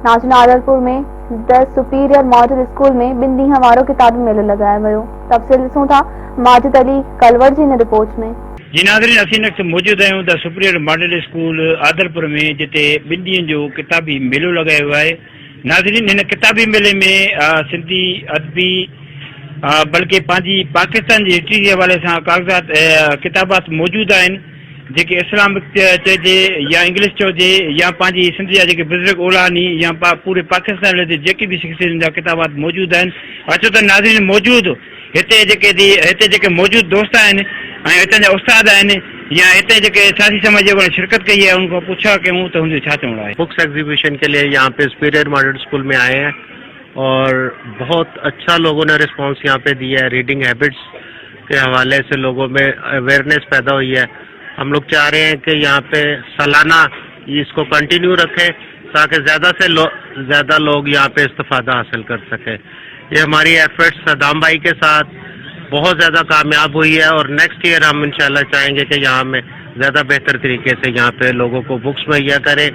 नाचना आदलपुर में the superior model school में ॿिनि ॾींहं वारो किताबी मेलो लगाया वियो। तफ़सील ॾिसूं था माजिद अली कलवर जी हिन रिपोर्ट में। जी नाज़रीन, असीं वक्त मौजूद आहियूं the superior model school Adalpur में, जिते ॿिनि ॾींहंनि जो किताबी मेलो लगायो आहे। नाज़रीन, हिन किताबी मेले में सिंधी अदबी बल्कि पंहिंजी पाकिस्तान जी हिस्ट्री के हवाले से कागज़ात किताबात मौजूद आहिनि, जेके इस्लामिक चइजे या इंग्लिश चइजे या पंहिंजी सिंध जा जेके बुज़ुर्ग ओलानी या पूरे पाकिस्तान जे जेके भी शख़्सियतुनि जा किताबात मौजूद आहिनि। अचो त नाज़रीन, मौजूद हिते जेके मौजूद दोस्त आहिनि ऐं हितां जा उस्ताद आहिनि या हिते जेके साथी समाज जे शिरकत कई है, उनको पूछा कयूं तो उनसे छा चवणो आहे। बुक्स एग्जीबिशन के लिए यहाँ पे सुपीरियर मॉडल स्कूल में आए हैं और बहुत अच्छा लोगों ने रिस्पांस यहाँ पे दिया है। रीडिंग हैबिट्स के हवाले से लोगों में अवेयरनेस पैदा हुई है। हम लोग चाह रहे हैं कि यहाँ पे सालाना इसको कंटिन्यू रखें ताकि ज़्यादा से ज़्यादा लोग यहाँ पे इस्तिफादा हासिल कर सकें। ये हमारी एफर्ट्स सदाम भाई के साथ बहुत ज़्यादा कामयाब हुई है और नेक्स्ट ईयर हम इंशाल्लाह चाहेंगे कि यहाँ में ज़्यादा बेहतर तरीके से यहाँ पे लोगों को बुक्स मुहैया करें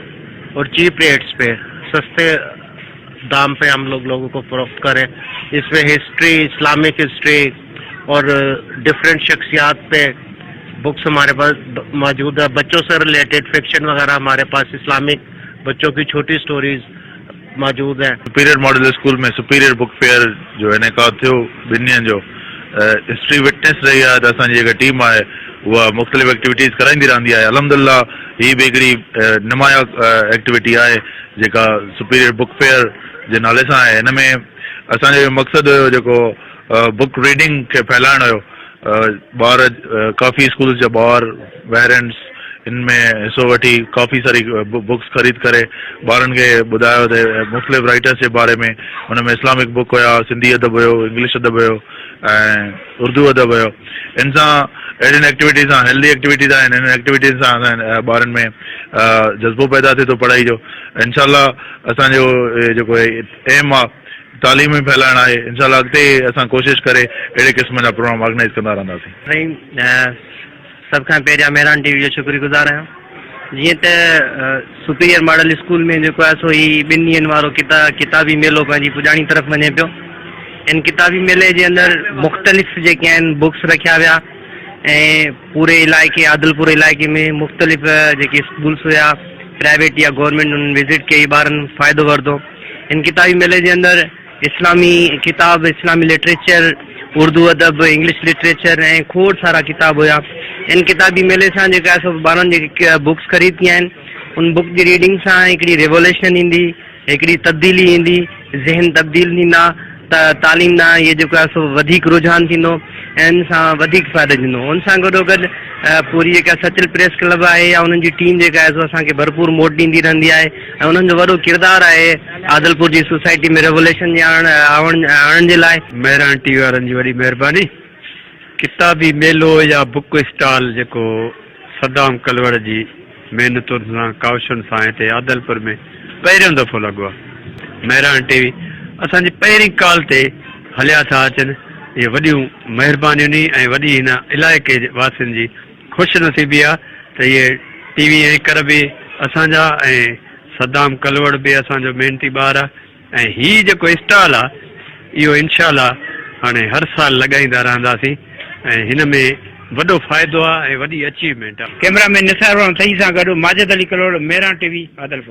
और चीप रेट्स पे, सस्ते दाम पे हम लोगों को फरोख्त करें। इसमें हिस्ट्री, इस्लामिक हिस्ट्री और डिफरेंट शख्सियात पे बुक्स हमारे पास मौजूद है। बच्चों से रिलेटेड फिक्शन वगैरह हमारे पास, इस्लामिक बच्चों की छोटी स्टोरीज मौजूद है। सुपीरियर मॉडल स्कूल में सुपीरियर बुक फेयर जो इनेकाद थियो ॿिनि ॾींहंनि जो हिस्ट्री विटनेस रही है। असांजी जेका टीम आहे उहा मुख़्तलिफ़ एक्टिविटीज़ कराईंदी रहंदी आहे। अलहमदुलिल्लाह हीअ बि हिकिड़ी नुमाया एक्टिविटी आहे जेका सुपीरियर बुक फेयर जे नाले सां आहे। हिन में असांजो मक़सदु हुयो जेको बुक रीडिंग खे फैलाइणु हुयो। ॿार काफ़ी स्कूल जा ॿार पेरेंट्स इनमें हिस्सो वठी काफ़ी सारी बुक्स ख़रीद करे ॿारनि खे ॿुधायो त मुख़्तलिफ़ राइटर्स जे बारे में। हुनमें इस्लामिक बुक हुया, सिंधी अदब हुयो, इंग्लिश अदब हुयो ऐं उर्दू अदब हुयो। इन सां अहिड़ियुनि एक्टिविटीज़ सां, हेल्दी एक्टिविटीज़ आहिनि, हिन एक्टिविटीज़ सां ॿारनि में जज़्बो पैदा थिए थो पढ़ाई जो। इंशाल्लाह असांजो जेको एम आहे तालीम में फैलाइण आहे। इंशाल्लाह अॻिते असां कोशिशि करे अहिड़े क़िस्म जा प्रोग्राम ऑर्गेनाइज़ कंदा रहंदासीं। सब खां पहिरियां मेहरान टीवी जो शुक्रगुज़ार आहियां। जीअं त सुपीरियर मॉडल स्कूल में जेको आहे सो ही ॿिनि ॾींहंनि वारो किताबी मेलो पंहिंजी पुॼाणी तरफ़ वञे पियो। इन किताबी मेले जे अंदरि मुख़्तलिफ़ जेके आहिनि बुक्स रखिया विया ऐं पूरे इलाइक़े आदलपुर इलाइक़े में मुख़्तलिफ़ जेके स्कूल्स हुया, प्राइवेट या गवर्नमेंट, उन्हनि विज़िट कई, ॿारनि फ़ाइदो वरितो। इन किताबी मेले जे अंदरि इस्लामी किताब, इस्लामी लिटरेचर, उर्दू अदब, इंग्लिश लिटरेचर ऐं खोड़ सारा किताब हुया। इन किताबी मेले सां जेका आहे सो ॿारनि जेके बुक्स ख़रीदी आहिनि, उन बुक जी रीडिंग सां हिकिड़ी रेवोल्यूशन ईंदी, हिकिड़ी तब्दीली ईंदी, ज़हन तब्दील थींदा, तालीम ना ये जेको आहे सो वधीक रुझान थींदो ऐं इन सां वधीक फ़ाइदो थींदो। उन सां गॾोगॾु पूरी जेका सचिल प्रेस क्लब आहे या उन्हनि जी टीम जेका आहे सो असांखे भरपूर मोट ॾींदी रहंदी आहे ऐं उन्हनि जो वॾो किरदारु आहे आदलपुर जी सोसाइटी में रेवोल्यूशन जे आणण जे लाइ। मेहरान टीवी वारनि जी वॾी महिरबानी। किताबी मेलो या बुक स्टॉल जेको सदाम कलवर जी महिनतुनि सां, कावशुनि सां हिते आदलपुर में पहिरियों दफ़ो लॻो आहे। मेहरान टीवी असांजी पहिरीं कॉल ते हलिया था अचनि। इहे वॾियूं महिरबानियूं ऐं वॾी हिन इलाइक़े वासियुनि जी ख़ुशनसीबी आहे त इहे टीवी एंकर बि असांजा ऐं सदाम कलवड़ बि असांजो महिनती ॿार आहे। ऐं हीअ जेको स्टॉल आहे इहो इंशाल्लाह हाणे हर साल लॻाईंदा रहंदासीं ऐं हिन में वॾो फ़ाइदो आहे ऐं वॾी अचीवमेंट आहे। कैमरामैन निसार सही सां गॾु माजिद अली कलवड़, मेहरान टीवी आदलपुर।